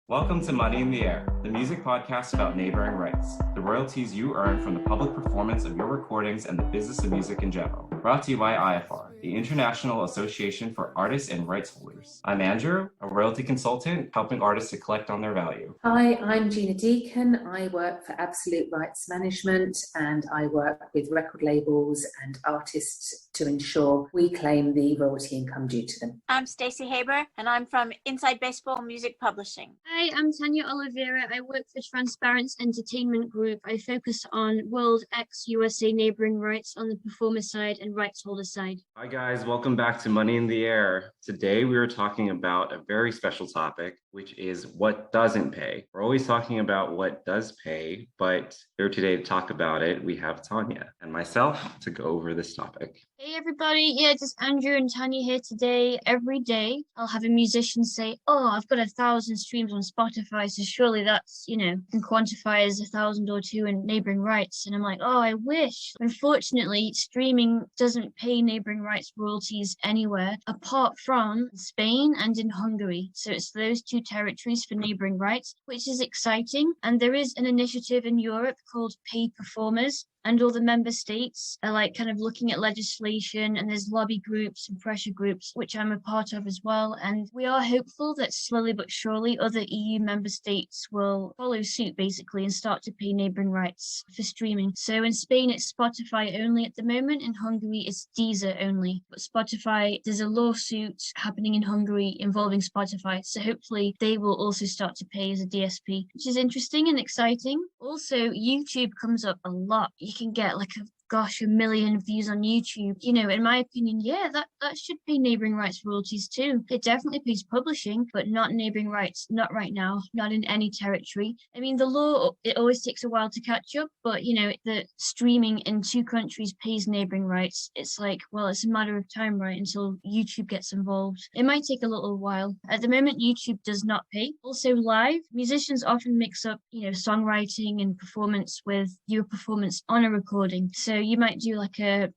Welcome to Money in the Air, the music podcast about neighboring rights, the royalties you earn from the public performance of your recordings and the business of music in general. Brought to you by IFR, the International Association for Artists and Rights Holders. I'm Andrew, a royalty consultant helping artists to collect on their value. Hi, I'm Gina Deacon. I work for Absolute Rights Management and I work with record labels and artists to ensure we claim the royalty income due to them. I'm Stacey Haber and I'm from Inside Baseball Music Publishing. Hi, I'm Tania Oliveira. I work for Transparence Entertainment Group. I focus on World X USA neighbouring rights on the performer side and rights holder side. Hi guys, welcome back to Money in the Air. Today we are talking about a very special topic, which is what doesn't pay. We're always talking about what does pay, but here today to talk about it, we have Tania and myself to go over this topic. Hey everybody, just Andrew and Tanya here today. Every day I'll have a musician say, oh, I've got 1,000 streams on Spotify, so surely that's, can quantify as 1,000 or two in neighbouring rights. And I'm like, oh, I wish. Unfortunately, streaming doesn't pay neighbouring rights royalties anywhere apart from Spain and in Hungary. So it's those two territories for neighbouring rights, which is exciting. And there is an initiative in Europe called Pay Performers. And all the member states are kind of looking at legislation, and there's lobby groups and pressure groups, which I'm a part of as well. And we are hopeful that slowly but surely other EU member states will follow suit basically and start to pay neighbouring rights for streaming. So in Spain, it's Spotify only at the moment. In Hungary, it's Deezer only. But Spotify, there's a lawsuit happening in Hungary involving Spotify. So hopefully they will also start to pay as a DSP, which is interesting and exciting. Also, YouTube comes up a lot. You can get a million views on YouTube. In my opinion, that should pay neighbouring rights royalties too. It definitely pays publishing, but not neighbouring rights, not right now, not in any territory. I mean, the law, it always takes a while to catch up, but the streaming in two countries pays neighbouring rights. It's it's a matter of time, right, until YouTube gets involved. It might take a little while. At the moment, YouTube does not pay. Also live, musicians often mix up, songwriting and performance with your performance on a recording. So you might do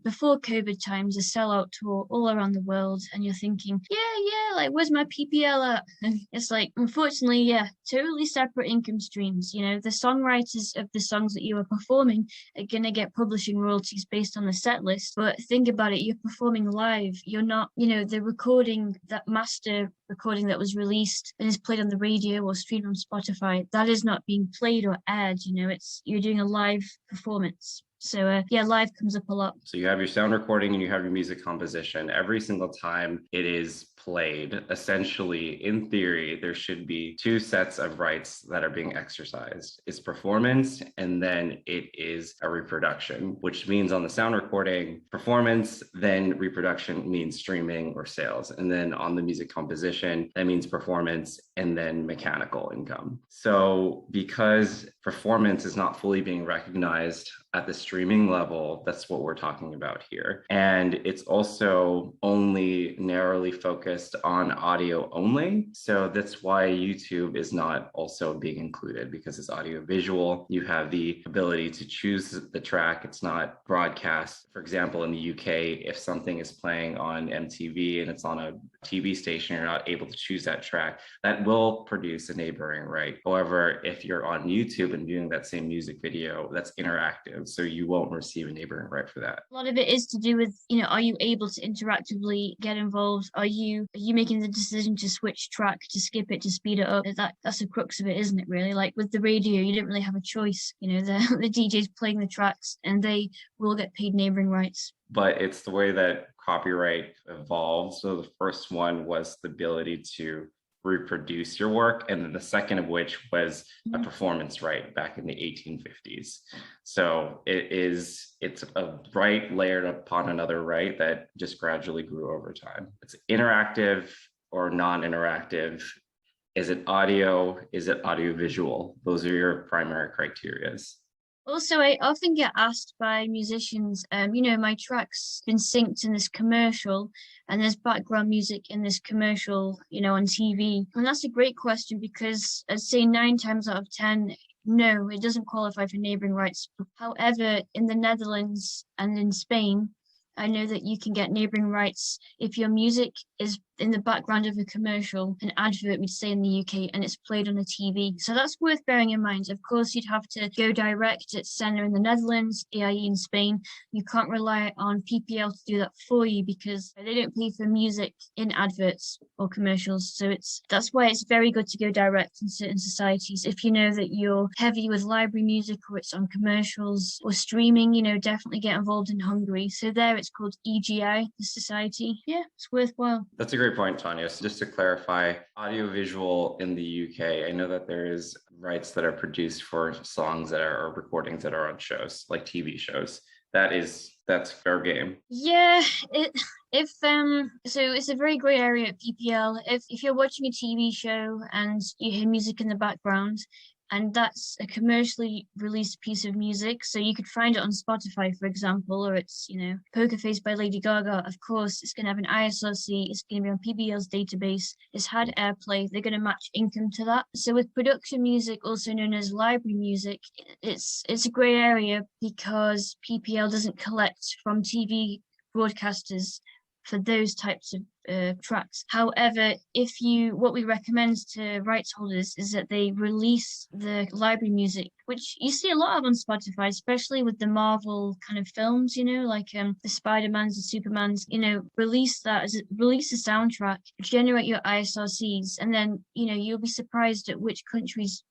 before COVID times, a sellout tour all around the world, and you're thinking, where's my PPL at? And it's unfortunately, totally separate income streams. The songwriters of the songs that you are performing are gonna get publishing royalties based on the set list. But think about it, you're performing live. You're not, the recording, that master recording that was released and is played on the radio or streamed on Spotify, that is not being played or aired. You're doing a live performance. So live comes up a lot. So you have your sound recording and you have your music composition. Every single time it is played, essentially, in theory, there should be two sets of rights that are being exercised. It's performance, and then it is a reproduction, which means on the sound recording, performance, then reproduction means streaming or sales. And then on the music composition, that means performance and then mechanical income. So because performance is not fully being recognized at the streaming level, that's what we're talking about here. And it's also only narrowly focused on audio only. So that's why YouTube is not also being included, because it's audio visual. You have the ability to choose the track. It's not broadcast. For example, in the UK, if something is playing on MTV and it's on a TV station, you're not able to choose that track. That will produce a neighboring right. However, if you're on YouTube and viewing that same music video, that's interactive. So you won't receive a neighboring right for that. A lot of it is to do with, are you able to interactively get involved? Are you making the decision to switch track, to skip it, to speed it up? That's the crux of it, isn't it, really? Like with the radio, you don't really have a choice. The DJ's playing the tracks and they will get paid neighboring rights. But it's the way that copyright evolved. So the first one was the ability to reproduce your work, and then the second of which was a performance right back in the 1850s. So it's a right layered upon another right that just gradually grew over time. It's interactive or non-interactive. Is it audio? Is it audiovisual? Those are your primary criterias. Also, I often get asked by musicians, my track's been synced in this commercial and there's background music in this commercial, on TV. And that's a great question because I'd say 9 times out of 10, no, it doesn't qualify for neighbouring rights. However, in the Netherlands and in Spain, I know that you can get neighbouring rights if your music is in the background of a commercial, an advert we'd say in the UK, and it's played on a TV. So that's worth bearing in mind. Of course, you'd have to go direct at Senna in the Netherlands, AIE in Spain. You can't rely on PPL to do that for you because they don't pay for music in adverts or commercials. So that's why it's very good to go direct in certain societies. If you know that you're heavy with library music or it's on commercials or streaming, definitely get involved in Hungary. So there it's called EGI, the society. Yeah, it's worthwhile. That's a great point, Tanya. So just to clarify, audiovisual in the UK, I know that there is rights that are produced for songs that are or recordings that are on shows, like TV shows. That's fair game. Yeah, so it's a very grey area at PPL. If you're watching a TV show and you hear music in the background, and that's a commercially released piece of music, so you could find it on Spotify, for example, or it's, Poker Face by Lady Gaga, of course, it's going to have an ISRC, it's going to be on PBL's database, it's had airplay, they're going to match income to that. So with production music, also known as library music, it's a grey area because PPL doesn't collect from TV broadcasters for those types of tracks. However, what we recommend to rights holders is that they release the library music, which you see a lot of on Spotify, especially with the Marvel kind of films, like the Spider-Mans and Supermans, release the soundtrack, generate your ISRCs, and then, you'll be surprised at which countries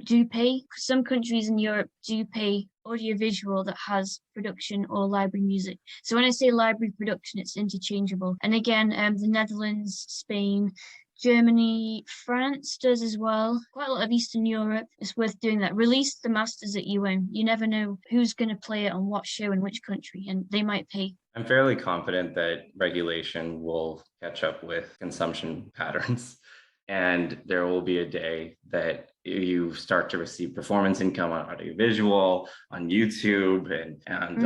do pay. Some countries in Europe do pay audiovisual that has production or library music. So when I say library production, it's interchangeable. And again, the Netherlands, Spain, Germany, France does as well. Quite a lot of Eastern Europe. It's worth doing that. Release the masters that you own. You never know who's going to play it on what show in which country, and they might pay. I'm fairly confident that regulation will catch up with consumption patterns. And there will be a day that you start to receive performance income on audiovisual, on YouTube, and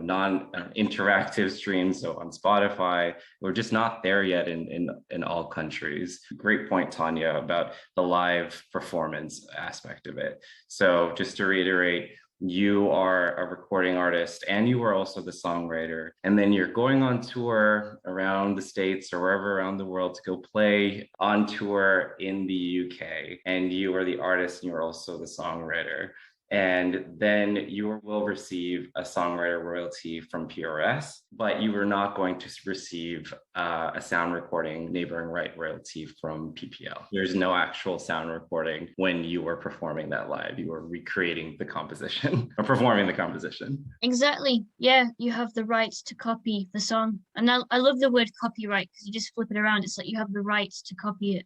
non-interactive streams. So on Spotify, we're just not there yet in all countries. Great point, Tanya, about the live performance aspect of it. So just to reiterate, you are a recording artist and you are also the songwriter, and then you're going on tour around the States or wherever around the world to go play on tour in the UK, and you are the artist and you're also the songwriter. And then you will receive a songwriter royalty from PRS, but you are not going to receive a sound recording neighboring right royalty from PPL. There's no actual sound recording when you are performing that live. You are recreating the composition or performing the composition. Exactly. Yeah, you have the rights to copy the song. And I love the word copyright because you just flip it around. It's like you have the rights to copy it,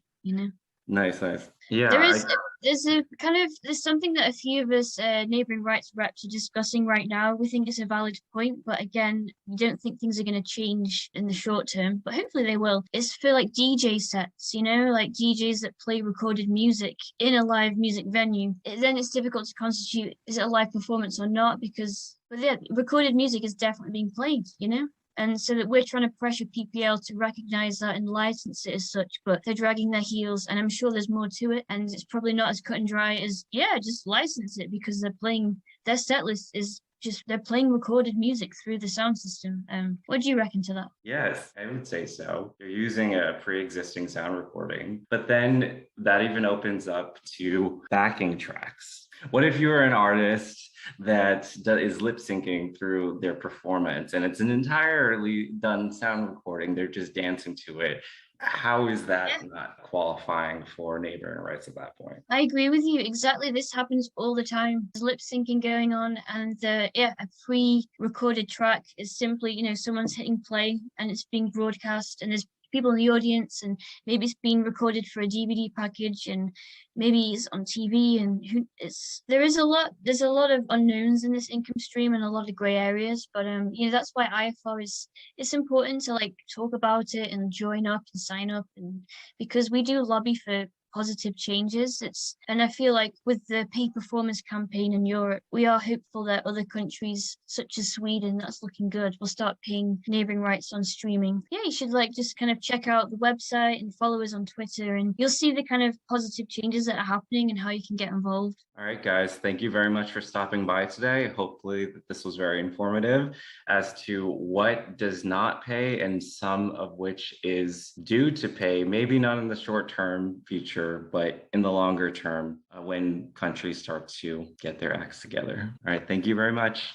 Nice. Yeah. There's something that a few of us neighbouring rights reps are discussing right now. We think it's a valid point, but again, we don't think things are going to change in the short term, but hopefully they will. It's for like DJ sets, like DJs that play recorded music in a live music venue. Then it's difficult to constitute, is it a live performance or not? But yeah, recorded music is definitely being played, And so that we're trying to pressure PPL to recognize that and license it as such, but they're dragging their heels, and I'm sure there's more to it, and it's probably not as cut and dry as, just license it, because their set list is just, they're playing recorded music through the sound system. What do you reckon to that? Yes, I would say so. You're using a pre-existing sound recording, but then that even opens up to backing tracks. What if you're an artist that is lip syncing through their performance and it's an entirely done sound recording? They're just dancing to it. How is that not qualifying for neighboring rights at that point? I agree with you. Exactly. This happens all the time. There's lip syncing going on, and a pre-recorded track is simply, someone's hitting play and it's being broadcast, and there's people in the audience, and maybe it's being recorded for a DVD package, and maybe it's on TV, and there's a lot of unknowns in this income stream and a lot of gray areas, but that's why IFR it's important to talk about it and join up and sign up, and because we do lobby for positive changes. And I feel like with the pay performance campaign in Europe, we are hopeful that other countries such as Sweden, that's looking good, will start paying neighbouring rights on streaming. Yeah, you should like just kind of check out the website and follow us on Twitter, and you'll see the kind of positive changes that are happening and how you can get involved. All right, guys, thank you very much for stopping by today. Hopefully this was very informative as to what does not pay and some of which is due to pay, maybe not in the short-term future, but in the longer term when countries start to get their acts together. All right, thank you very much.